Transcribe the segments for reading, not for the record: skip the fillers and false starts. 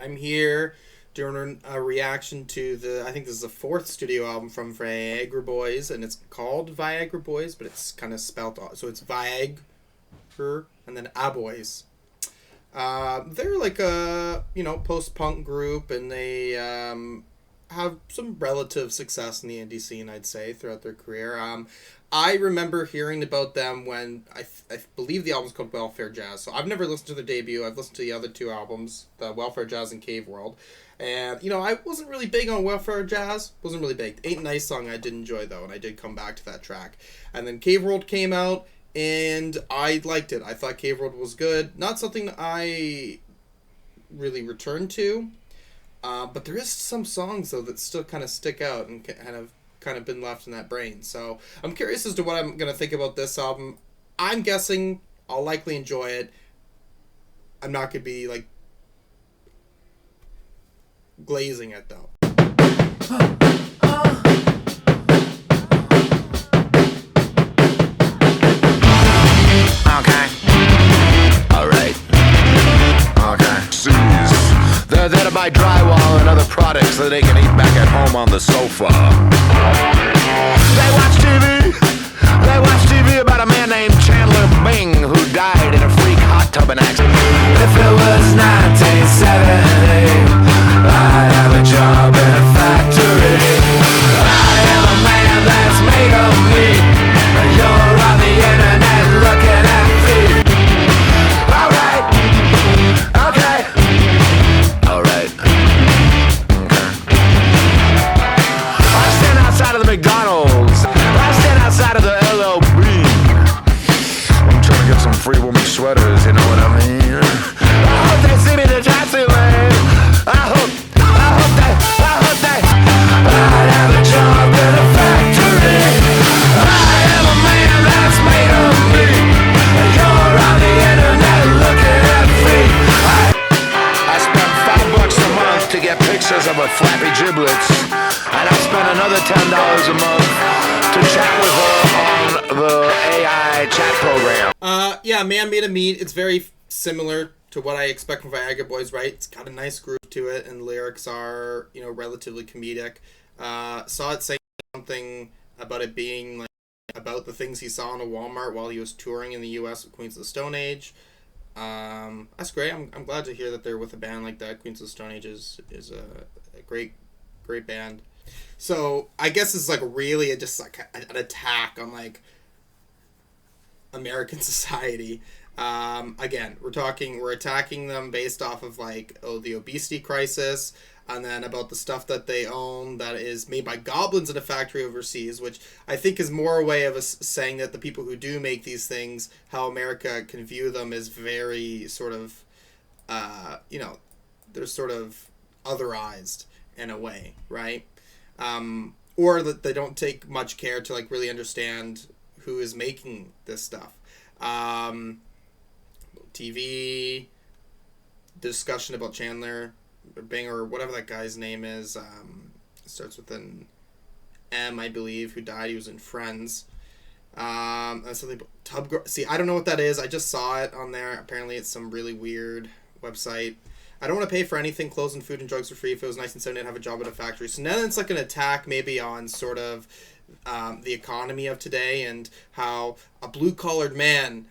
I'm here doing a reaction to I think this is the 4th studio album from Viagra Boys, and it's called Viagra Boys, but it's kind of spelt out. So it's Viagr and then aboys. They're like a, post-punk group, and they have some relative success in the indie scene, I'd say, throughout their career. I remember hearing about them when I believe the album's called Welfare Jazz. So I've never listened to their debut. I've listened to the other 2 albums, the Welfare Jazz and Cave World. And, I wasn't really big on Welfare Jazz. Wasn't really big. Ain't Nice song I did enjoy, though, and I did come back to that track. And then Cave World came out, and I liked it. I thought Cave World was good. Not something I really returned to. But there is some songs, though, that still kind of stick out and kind of been left in that brain. So I'm curious as to what I'm going to think about this album. I'm guessing I'll likely enjoy it. I'm not going to be, glazing it, though. Okay. Alright. Okay. They're there to buy drywall and other products that they can eat back at home on the sofa. They watch TV about a man named Chandler Bing who died in a freak hot tubbing accident. If it was 1970, I'd have a job in a factory. I am a man that's made of meat. You're on the internet looking at me. Alright. Okay. Alright. Okay. I stand outside of the McDonald's. I stand outside of the LOB. I'm trying to get some free woman sweaters, you know what I mean? I hope they see me in the taxi lane. I hope they I'd have a job in a factory. I am a man that's made of me. You're on the internet looking at me. I spent $5 a month to get pictures of her flappy giblets, and I spent another $10 a month to chat with her on the AI chat program. Yeah, Man Made of Meat. It's very similar to what I expect from Viagra Boys, right? It's got a nice groove to it, and lyrics are, relatively comedic. Saw it saying something about it being about the things he saw in a Walmart while he was touring in the U.S. with Queens of the Stone Age. That's great. I'm glad to hear that they're with a band like that. Queens of the Stone Age is a great band. So I guess it's really just an attack on American society. Again, we're attacking them based off of the obesity crisis, and then about the stuff that they own that is made by goblins in a factory overseas, which I think is more a way of us saying that the people who do make these things, how America can view them as very sort of, they're sort of otherized in a way, right? Or that they don't take much care to really understand who is making this stuff. TV discussion about Chandler Bing, or whatever that guy's name is, starts with an M, I believe, who died. He was in Friends. That's something about See, I don't know what that is. I just saw it on there. Apparently it's some really weird website. I don't want to pay for anything. Clothes and food and drugs for free. If it was 1970, I'd have a job at a factory. So now it's an attack maybe on sort of the economy of today, and how a blue-collared man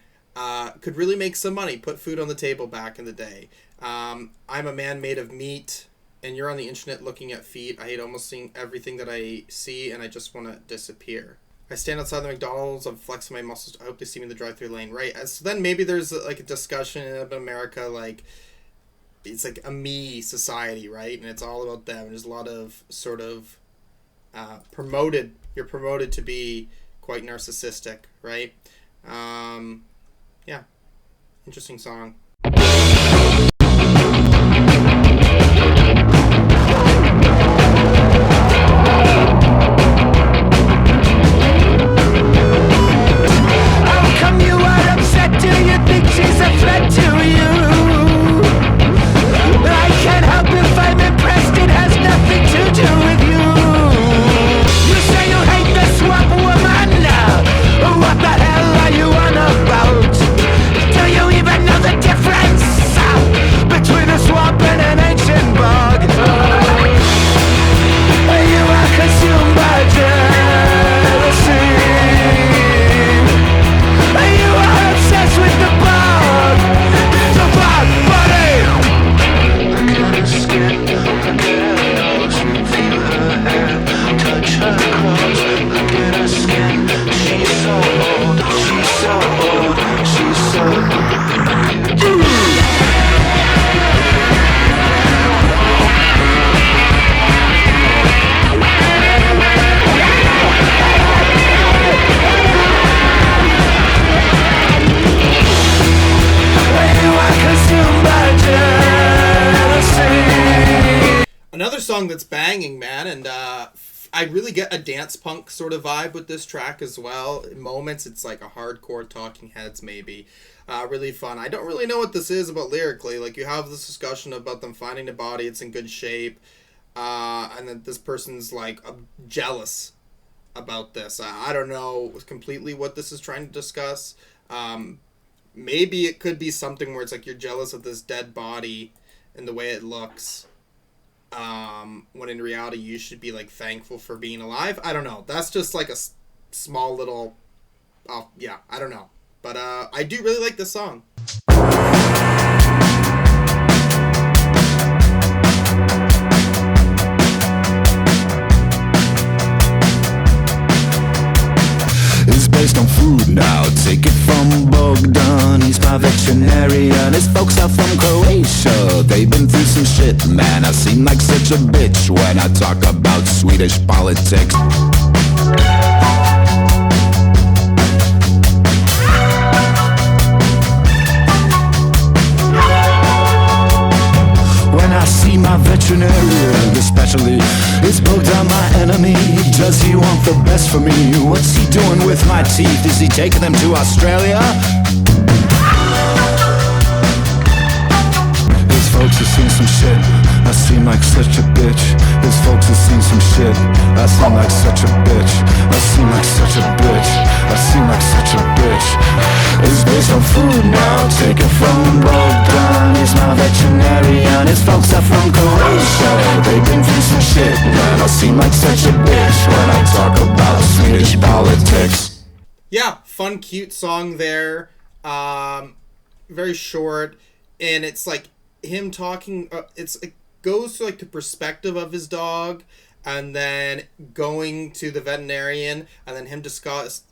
could really make some money, put food on the table back in the day. I'm a man made of meat, and you're on the internet looking at feet. I hate almost seeing everything that I see, and I just want to disappear. I stand outside the McDonald's, I'm flexing my muscles. I hope they see me in the drive-thru lane, right? So then maybe there's a discussion about America, it's a me society, right? And it's all about them. There's a lot of sort of you're promoted to be quite narcissistic, right? Yeah, interesting song. What the hell are you on about? Do you even know the difference? Another song that's banging, man, and I really get a dance punk sort of vibe with this track as well. In moments, it's like a hardcore Talking Heads, maybe. Really fun. I don't really know what this is about lyrically. Like, you have this discussion about them finding the body, it's in good shape, and then this person's, like, jealous about this. I don't know completely what this is trying to discuss. Maybe it could be something where it's like you're jealous of this dead body and the way it looks. When in reality you should be like thankful for being alive. I don't know. That's just like a small little, yeah, I don't know. But I do really like this song. It's based on food now, take it from Bog Body. He's my veterinarian, his folks are from Croatia. They've been through some shit, man, I seem like such a bitch when I talk about Swedish politics. I see my veterinarian, especially is Bog Body my enemy. Does he want the best for me? What's he doing with my teeth? Is he taking them to Australia? His folks have seen some shit. I seem like such a bitch. His folks have seen some shit. I seem like such a bitch. I seem like such a bitch. I seem like such a bitch. It's based on food now, take it from Bog Body. He's my veterinarian, his folks are from Croatia. They've been through some shit, man, I seem like such a bitch when I talk about Swedish politics. Yeah, fun, cute song there. Very short, and it's like him talking, it goes to like the perspective of his dog, and then going to the veterinarian, and then him discussing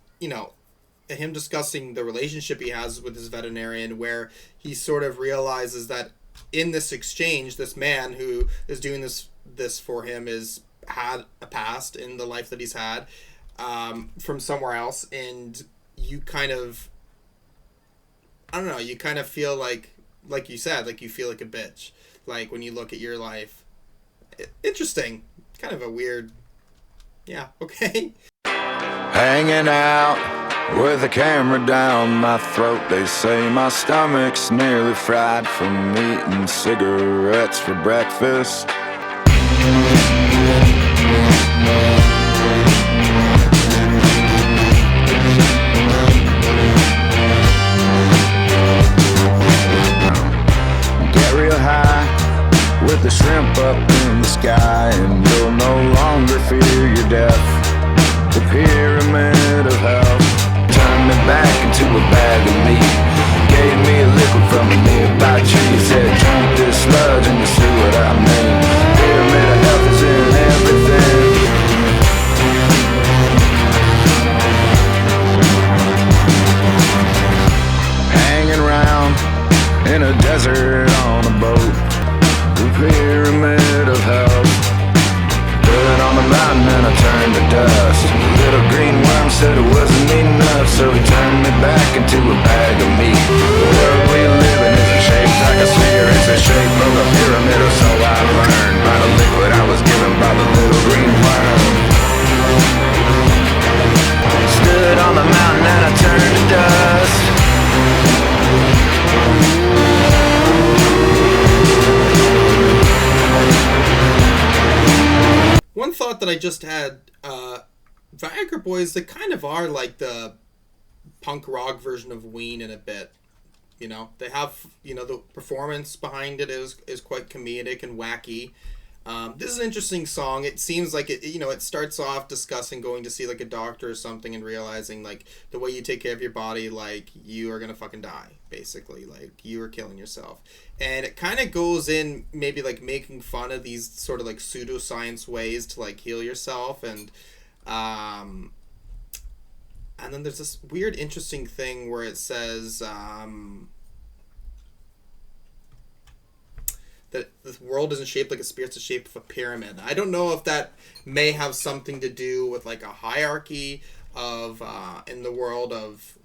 the relationship he has with his veterinarian, where he sort of realizes that in this exchange, this man who is doing this for him had a past in the life that he's had from somewhere else, and you kind of, I don't know, you kind of feel like you said, like you feel like a bitch, like when you look at your life. Interesting, kind of a weird, yeah, okay. Hanging out with the camera down my throat. They say my stomach's nearly fried from eating cigarettes for breakfast. Get real high with the shrimp up in the sky, and you'll no longer fear your death. The pyramid of health turned me back into a bag of meat. Gave me a liquid from a nearby tree. Said, drink this sludge and you see what I mean. Pyramid of health is in everything. Hanging around in a desert on a boat. The pyramid of health. Stood on the mountain and I turned to dust. Little green worm said it wasn't enough, so he turned me back into a bag of meat. The world we live in isn't shaped like a sphere, it's a shape of a pyramid, or so I learned by the liquid I was given by the little green worm. Stood on the mountain and I turned to dust. One thought that I just had, Viagra Boys, they kind of are like the punk rock version of Ween in a bit. You know, they have, the performance behind it is quite comedic and wacky. This is an interesting song. It seems like it starts off discussing going to see like a doctor or something and realizing like the way you take care of your body, like you are gonna fucking die, basically, like you are killing yourself. And it kind of goes in maybe like making fun of these sort of like pseudoscience ways to like heal yourself, and then there's this weird interesting thing where it says that the world isn't shaped like a spear, it's the shape of a pyramid. I don't know if that may have something to do with like a hierarchy of in the world of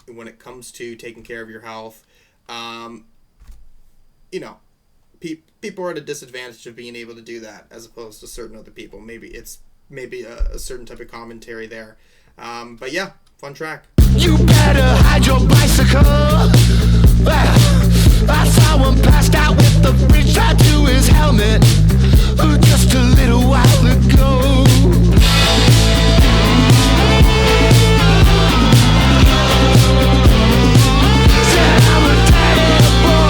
when it comes to taking care of your health. people are at a disadvantage of being able to do that as opposed to certain other people. Maybe it's a certain type of commentary there. But yeah, fun track. You better hide your bicycle. I saw him passed out with the bridge tied to his helmet just a little while ago. Said I'm a daddy boy.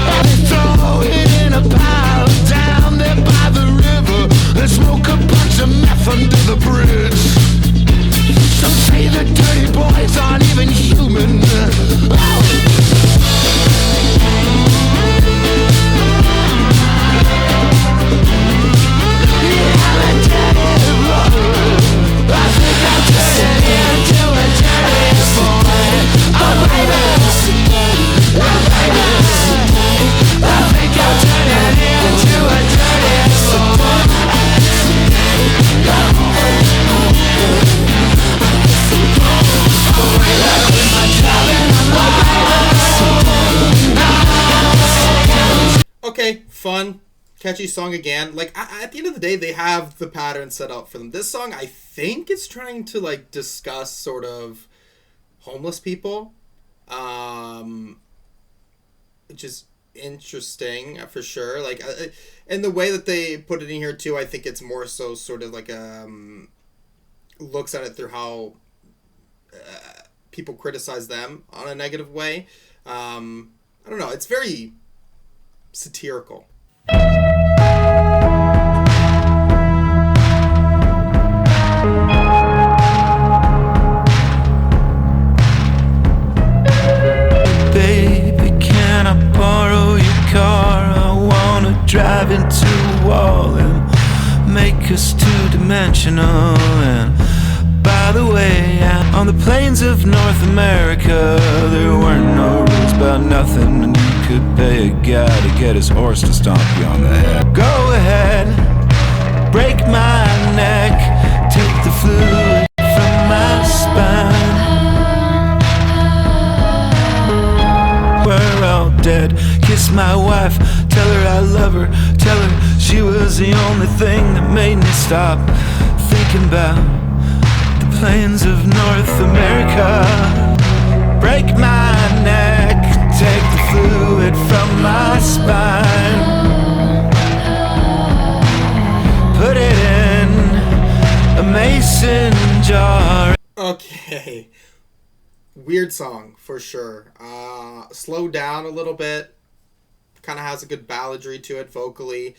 And throw it in a pile down there by the river and smoke a bunch of meth under the bridge. Some say the dirty boys aren't even human. Okay, fun, catchy song again. Like, at the end of the day, they have the pattern set up for them. This song, I think, is trying to, like, discuss sort of homeless people, which is interesting for sure. Like, and the way that they put it in here too, I think it's more so sort of like looks at it through how people criticize them on a negative way. I don't know. It's very satirical. Baby, can I borrow your car? I wanna drive into a wall and make us two-dimensional. And by the way, on the plains of North America, there weren't no rules about nothing, and you could pay a guy to get his horse to stomp you on the head. Go ahead, break my neck, take the fluid from my spine. We're all dead. Kiss my wife, tell her I love her, tell her she was the only thing that made me stop thinking about the plains of North America. Break my neck, take the fluid from my spine, put it in a mason jar. Okay. Weird song, for sure. Slowed down a little bit. Kind of has a good balladry to it vocally.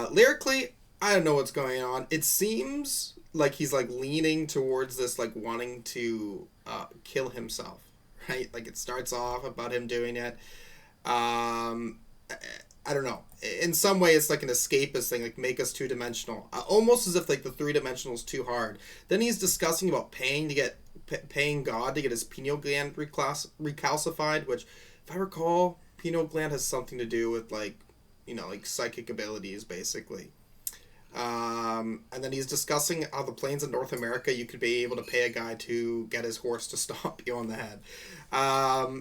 Lyrically, I don't know what's going on. It seems like he's like leaning towards this, like wanting to kill himself, right? Like it starts off about him doing it. I don't know. In some way, it's like an escapist thing, like make us two-dimensional. Almost as if like the three-dimensional is too hard. Then he's discussing about paying God to get his pineal gland recalcified, which, if I recall, pineal gland has something to do with like, you know, like psychic abilities, basically. And then he's discussing how the plains of North America, you could be able to pay a guy to get his horse to stomp you on the head.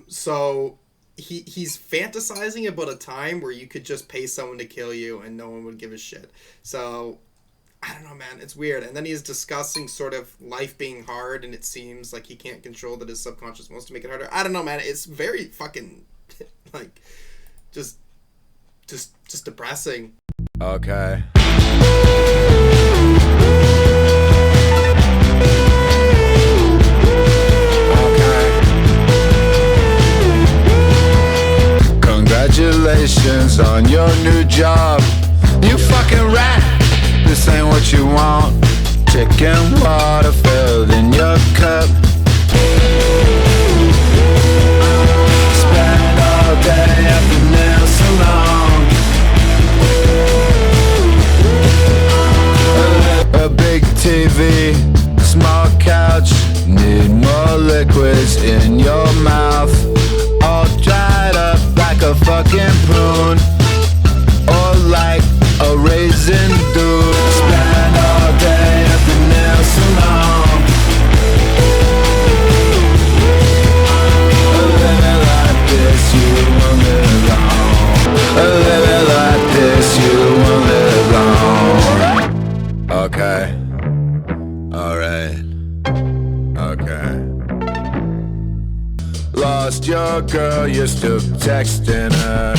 So he's fantasizing about a time where you could just pay someone to kill you and no one would give a shit. So I don't know, man. It's weird. And then he's discussing sort of life being hard, and it seems like he can't control that his subconscious wants to make it harder. I don't know, man. It's very fucking like just depressing. Okay. Congratulations on your new job. You fucking rat. This ain't what you want. Chicken water filled in your cup. Spend all day at the nail salon. A big TV, small couch. Need more liquids in your mouth. All dried up like a fucking prune, or like a raisin dude. Spend all day at the nail salon. girl, you're still texting her.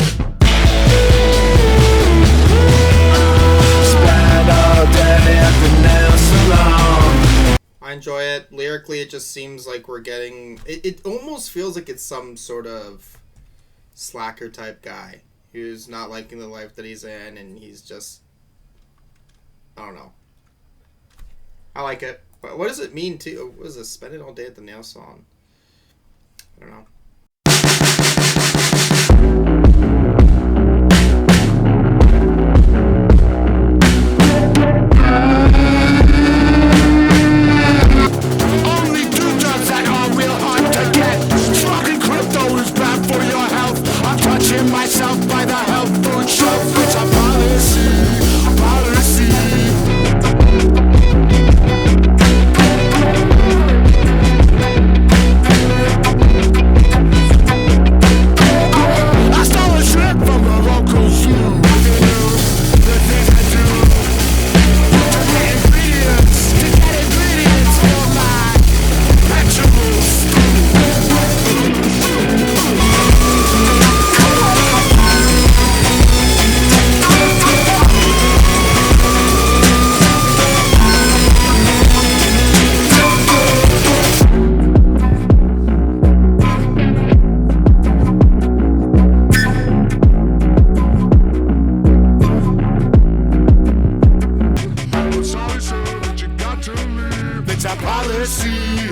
Spend all day at the nail salon. I enjoy it. Lyrically, it just seems like we're getting... It almost feels like it's some sort of slacker type guy who's not liking the life that he's in, and he's just... I don't know. I like it. But what does it mean to... What is this? Spend it all day at the nail salon. I don't know. Only two drugs that are real hard to get. Smoking crypto is bad for your health. I'm touching myself by the health food shelf. It's a policy, a policy. I stole a shrimp from the local zoo. The things I do to get ingredients for my vegetable stew. Sorry, sir, but you got to leave. It's a policy,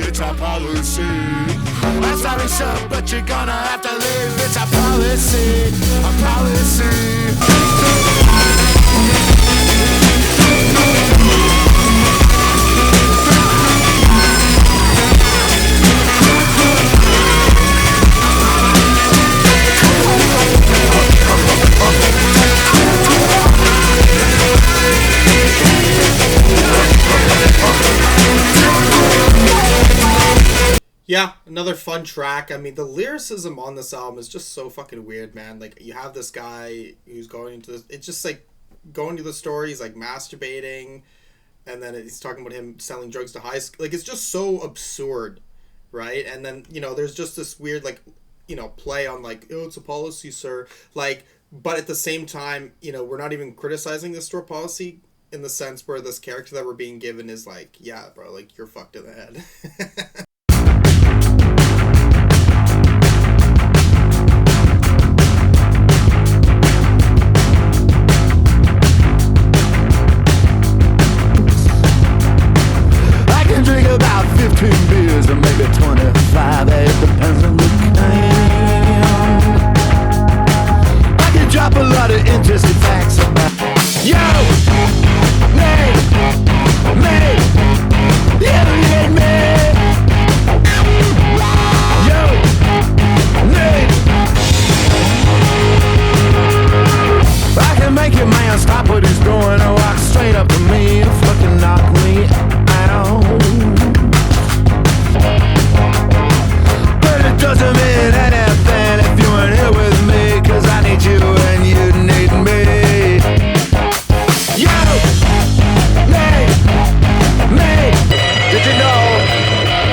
it's a policy. I'm sorry, sir, but you're gonna have to leave. It's a policy, a policy. Yeah, another fun track. I mean, the lyricism on this album is just so fucking weird, man. Like, you have this guy who's going into this... It's just, like, going to the store, he's, like, masturbating, and then he's talking about him selling drugs to high school. Like, it's just so absurd, right? And then, you know, there's just this weird, like, you know, play on, like, oh, it's a policy, sir. Like, but at the same time, you know, we're not even criticizing the store policy in the sense where this character that we're being given is like, yeah, bro, like, you're fucked in the head. I can drink about 15 beers or maybe 25, it depends on the kind. I can drop a lot of interesting facts about yo, me, yeah, me. Yo, me. I can make your man stop what he's doing and walk straight up to me and fucking knock me out. But it doesn't mean anything if you ain't here with me, cause I need you and you need me. Yo, me. Did you know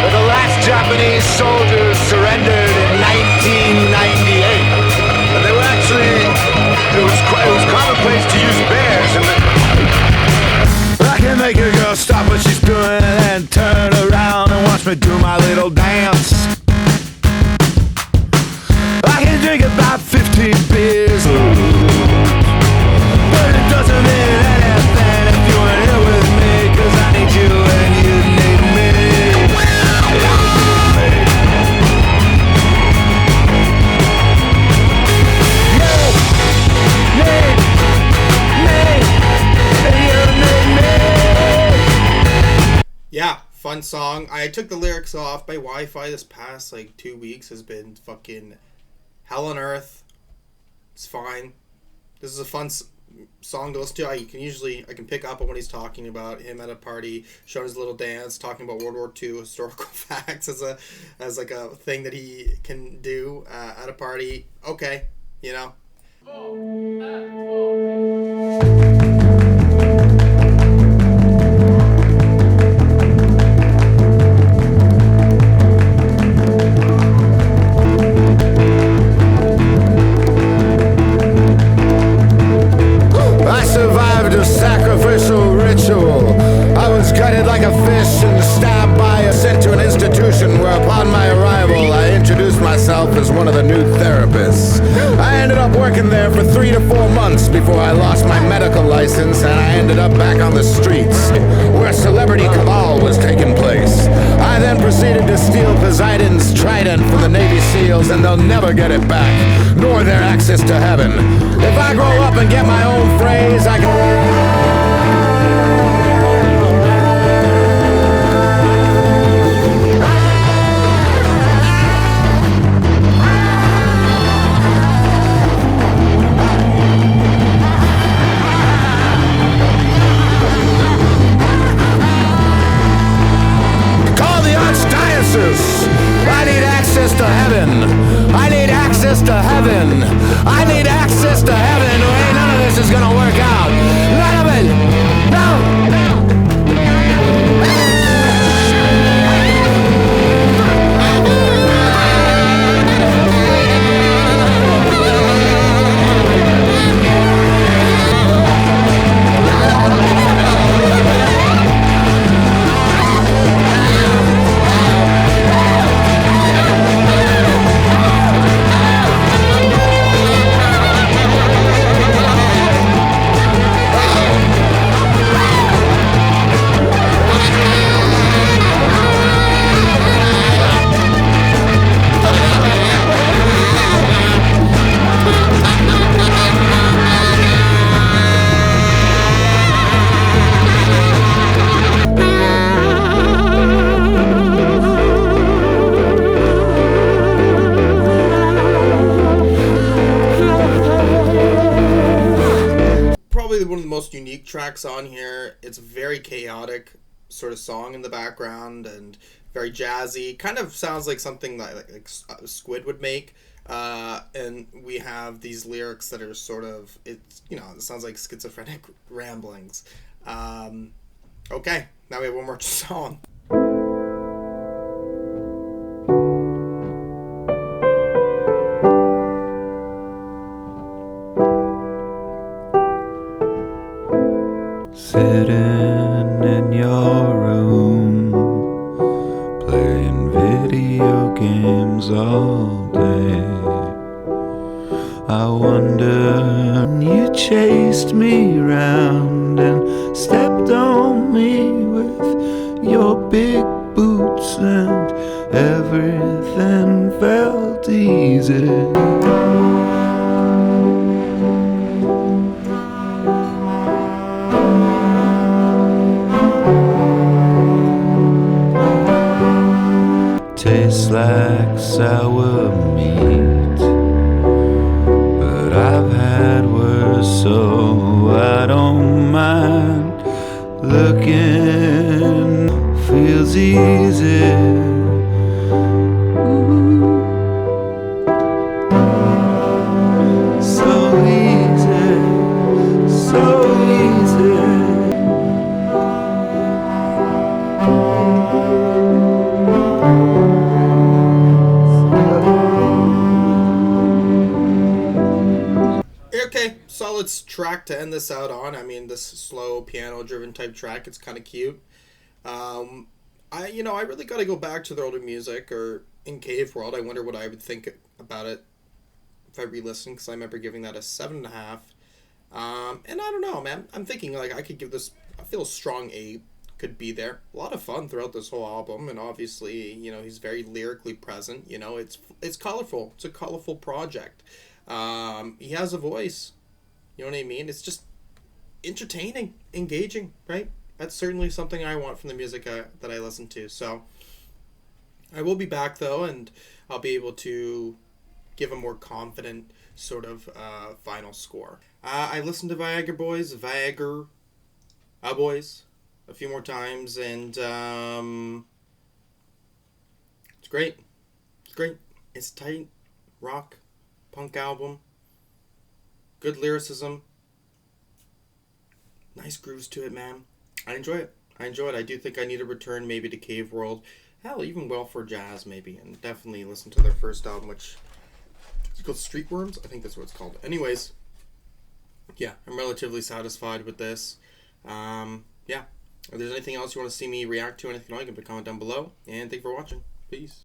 that the last Japanese soldiers surrendered in 1998? And they were actually, it was commonplace to use bears in the... I can make a girl stop what she's doing and then turn around and watch me do my little dance. I can drink about 15 beers, but it doesn't mean anything if you ain't here with me, cause I need you and you need me. Yeah, fun song. I took the lyrics off. My Wi-Fi this past, like, 2 weeks has been fucking hell on earth. It's fine. This is a fun song to listen to. I can pick up on what he's talking about. Him at a party, showing his little dance, talking about World War II historical facts as like a thing that he can do at a party. Okay, you know. place. I ended up working there for 3 to 4 months before I lost my medical license and I ended up back on the streets, where celebrity cabal was taking place. I then proceeded to steal Poseidon's trident from the Navy SEALs, and they'll never get it back, nor their access to heaven. If I grow up and get my own phrase, I can... I need access to heaven. I need access to heaven. I need access to heaven. Hey, none of this is gonna work out. None of it. No. One of the most unique tracks on here. It's a very chaotic sort of song in the background and very jazzy. Kind of sounds like something like Squid would make. And we have these lyrics that are sort of, it's, you know, it sounds like schizophrenic ramblings. Okay, now we have one more song. Sitting in your room, playing video games all day. I wonder, you chased me round and stepped on me with your big boots, and everything felt easy. Tastes like sour meat, but I've had worse, so I don't mind. Looking feels easy. Ooh. So easy, so easy. Okay, solid track to end this out on. I mean, this slow piano-driven type track, it's kind of cute. I really got to go back to their older music, or in Cave World. I wonder what I would think about it if I re-listened, because I remember giving that a 7.5. And I don't know, man. I'm thinking like I could give this. I feel a strong 8 could be there. A lot of fun throughout this whole album, and obviously, he's very lyrically present. It's colorful. It's a colorful project. He has a voice. You know what I mean? It's just entertaining, engaging, right? That's certainly something I want from the music that I listen to. So I will be back, though, and I'll be able to give a more confident sort of final score. I listened to Viagra Boys a few more times, and it's great. It's great. It's tight, rock, punk album. Good lyricism. Nice grooves to it, man. I enjoy it. I do think I need to return maybe to Cave World. Hell, even Well for Jazz maybe. And definitely listen to their first album, which is called Street Worms. I think that's what it's called. Anyways, yeah, I'm relatively satisfied with this. Yeah. If there's anything else you want to see me react to, anything, you can put a comment down below. And thank you for watching. Peace.